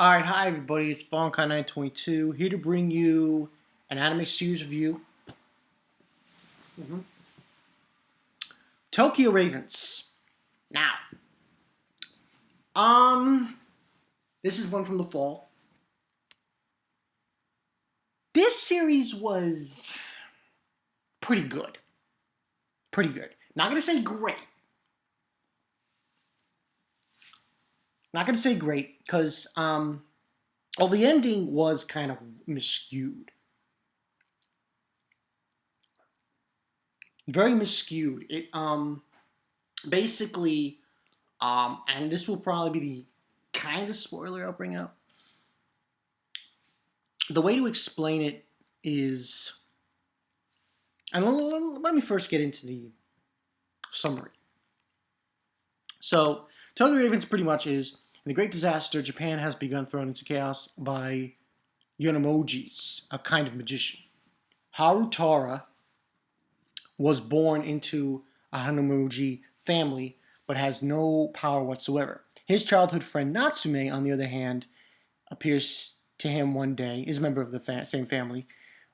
Alright, hi everybody, it's Bonkai922 here to bring you an anime series review. Tokyo Ravens. Now, this is one from the fall. This series was pretty good. Pretty good. Not gonna say great. Not gonna say great, because, well, the ending was kind of miscued. Very miscued. It, basically, and this will probably be the kind of spoiler I'll bring up. The way to explain it is, and let me first get into the summary. So, Tokyo Ravens pretty much is, in the Great Disaster, Japan has begun thrown into chaos by Yonemojis, a kind of magician. Harutara was born into a Hanamoji family, but has no power whatsoever. His childhood friend Natsume, on the other hand, appears to him one day, is a member of the same family,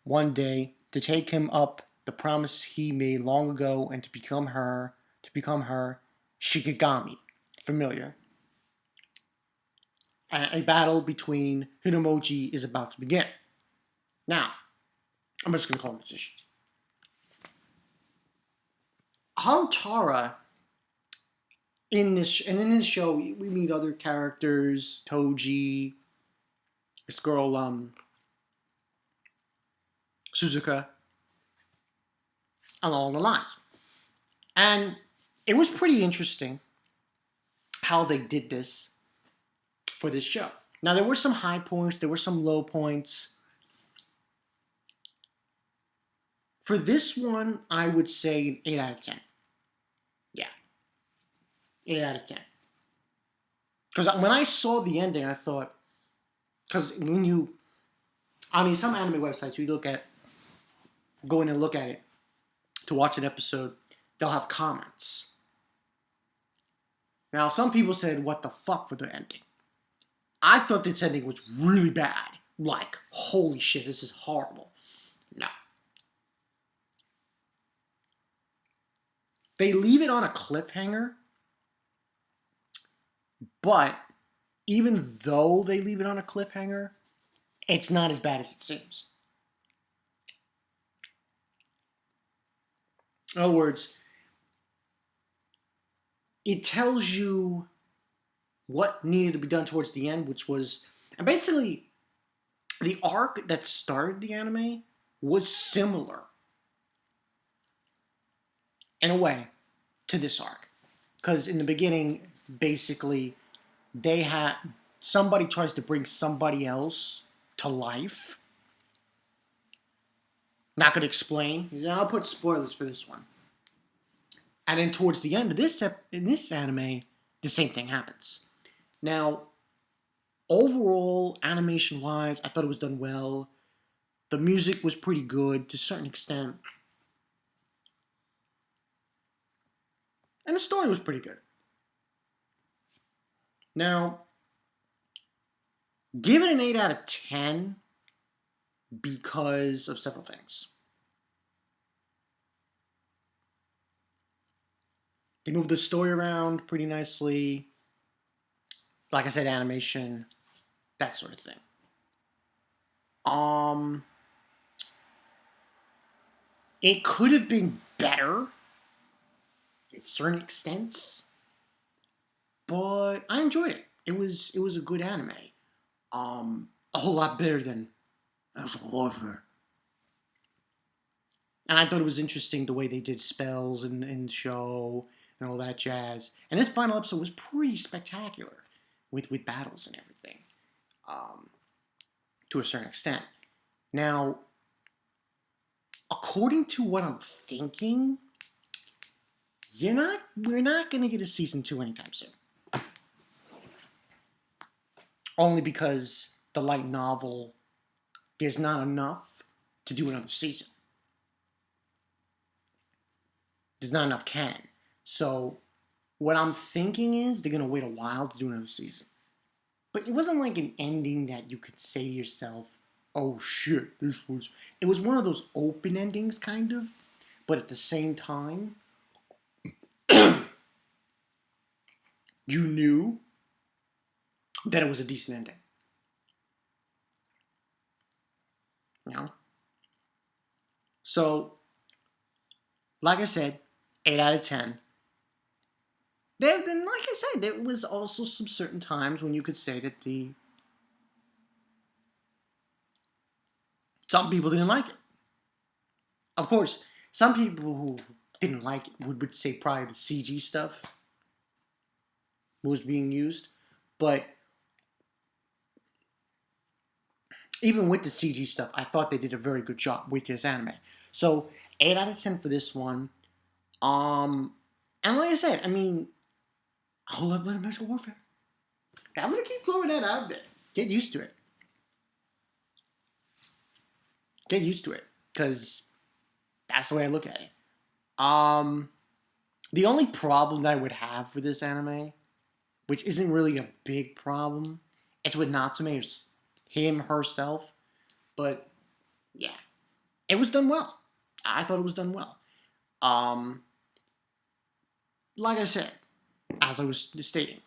one day to take him up the promise he made long ago and to become her Shikigami. Familiar. A battle between Hinamoji is about to begin. Now, I'm just going to call them magicians. Harutara, in this show, we meet other characters, Toji, this girl, Suzuka, along the lines. And it was pretty interesting how they did this for this show. Now, there were some high points, there were some low points. For this one, I would say an 8 out of 10. Yeah. 8 out of 10. Because when I saw the ending, I thought, because when you, some anime websites, you go in and look at it to watch an episode, they'll have comments. Now, some people said, what the fuck for the ending? I thought this ending was really bad. Like, holy shit, this is horrible. No. They leave it on a cliffhanger, but even though they leave it on a cliffhanger, it's not as bad as it seems. In other words, it tells you what needed to be done towards the end, which was, and basically, the arc that started the anime was similar, in a way, to this arc. Because in the beginning, basically, somebody tries to bring somebody else to life. Not going to explain. I'll put spoilers for this one. And then towards the end of in this anime, the same thing happens. Now, overall, animation-wise, I thought it was done well. The music was pretty good to a certain extent. And the story was pretty good. Now, give it an 8 out of 10 because of several things. They moved the story around pretty nicely. Like I said, animation, that sort of thing. It could have been better at certain extents, but I enjoyed it. It was a good anime. A whole lot better than Warfare. And I thought it was interesting the way they did spells in the show and all that jazz. And this final episode was pretty spectacular with battles and everything, to a certain extent. Now, according to what I'm thinking, we're not going to get a season 2 anytime soon. Only because the light novel is not enough to do another season. There's not enough canon. So what I'm thinking is they're going to wait a while to do another season. But it wasn't like an ending that you could say to yourself, "Oh shit, this was." It was one of those open endings, kind of, but at the same time, you knew that it was a decent ending. You know. So, like I said, 8 out of 10. Then, like I said, there was also some certain times when you could say that some people didn't like it. Of course, some people who didn't like it would say probably the CG stuff was being used, but even with the CG stuff, I thought they did a very good job with this anime. So 8 out of 10 for this one. And like I said, I mean, a whole lot of Mental Warfare. I'm gonna keep throwing that out there. Get used to it. Get used to it, because that's the way I look at it. The only problem that I would have for this anime, which isn't really a big problem, it's with Natsume, him herself. But yeah, it was done well. I thought it was done well. Um, like I said, as I was stating,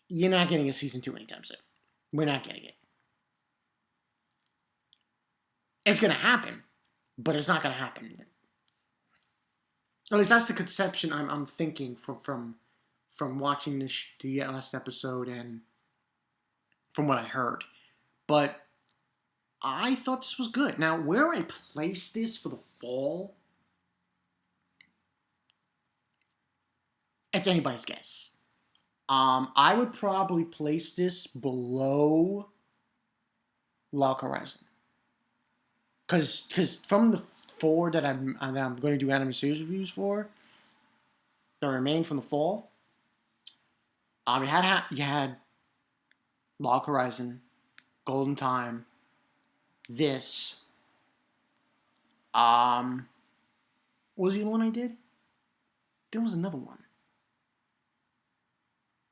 you're not getting a season 2 anytime soon. We're not getting it. It's gonna happen, but it's not gonna happen. At least that's the conception I'm thinking from watching the last episode and from what I heard. But I thought this was good. Now, where I place this for the fall, it's anybody's guess. I would probably place this below Log Horizon, because from the 4 that I'm going to do anime series reviews for, that remain from the fall, you had Log Horizon, Golden Time, this. What was the other one I did? There was another one.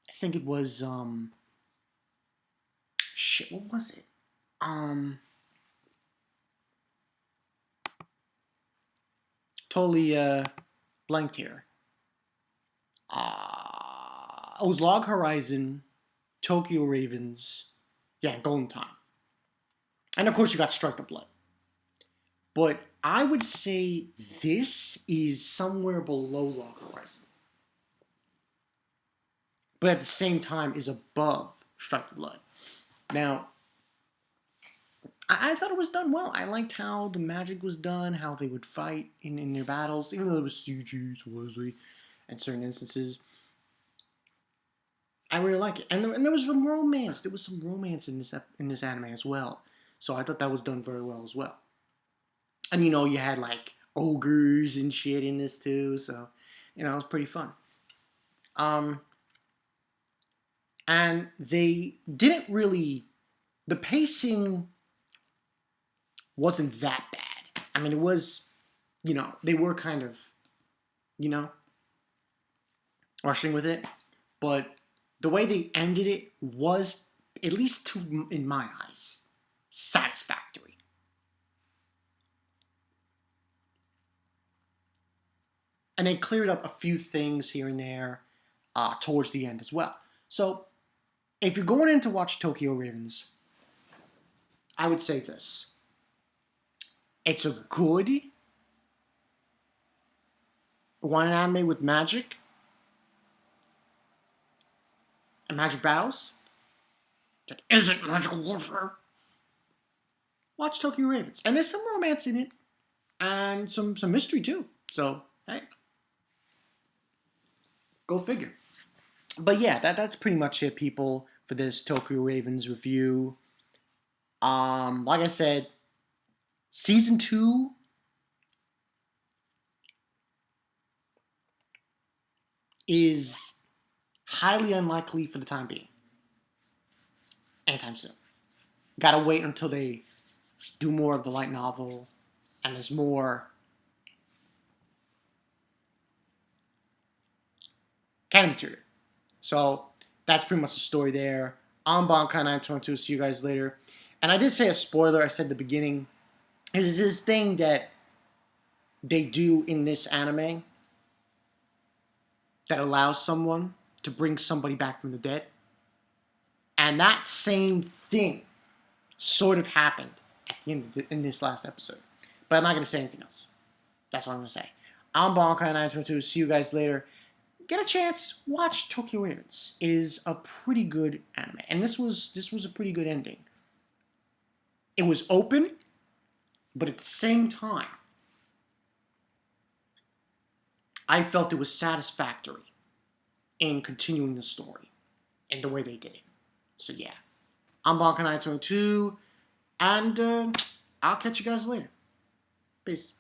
I think it was shit. What was it? Totally blanked here. It was Log Horizon, Tokyo Ravens, yeah, Golden Time, and of course you got Strike the Blood. But I would say this is somewhere below Log Horizon, but at the same time is above Strike the Blood. Now, I thought it was done well. I liked how the magic was done, how they would fight in their battles, even though there was CG supposedly in certain instances. I really like it, and there was some romance. There was some romance in this anime as well. So I thought that was done very well as well. And you had like ogres and shit in this too, so it was pretty fun. Um, and they didn't really. The pacing wasn't that bad. I mean, it was, they were kind of, you know, rushing with it, but the way they ended it was, at least in my eyes, satisfactory. And they cleared up a few things here and there towards the end as well. So, if you're going in to watch Tokyo Ravens, I would say this. It's a good one anime with magic and magic battles that isn't magical warfare. Watch Tokyo Ravens. And there's some romance in it and some mystery too. So, hey, go figure. But yeah, that's pretty much it, people, for this Tokyo Ravens review. Like I said, season 2 is highly unlikely for the time being. Anytime soon. Gotta wait until they do more of the light novel and there's more canon material. So that's pretty much the story there. I'm Bankai 922. See you guys later. And I did say a spoiler. I said at the beginning. Is this thing that they do in this anime that allows someone to bring somebody back from the dead. And that same thing sort of happened at the end of in this last episode. But I'm not going to say anything else. That's what I'm going to say. I'm Bonkai922. See you guys later. Get a chance, watch Tokyo Revengers. It is a pretty good anime. And this was a pretty good ending. It was open, but at the same time, I felt it was satisfactory in continuing the story and the way they did it. So yeah, I'm Bonkai922, and I'll catch you guys later. Peace.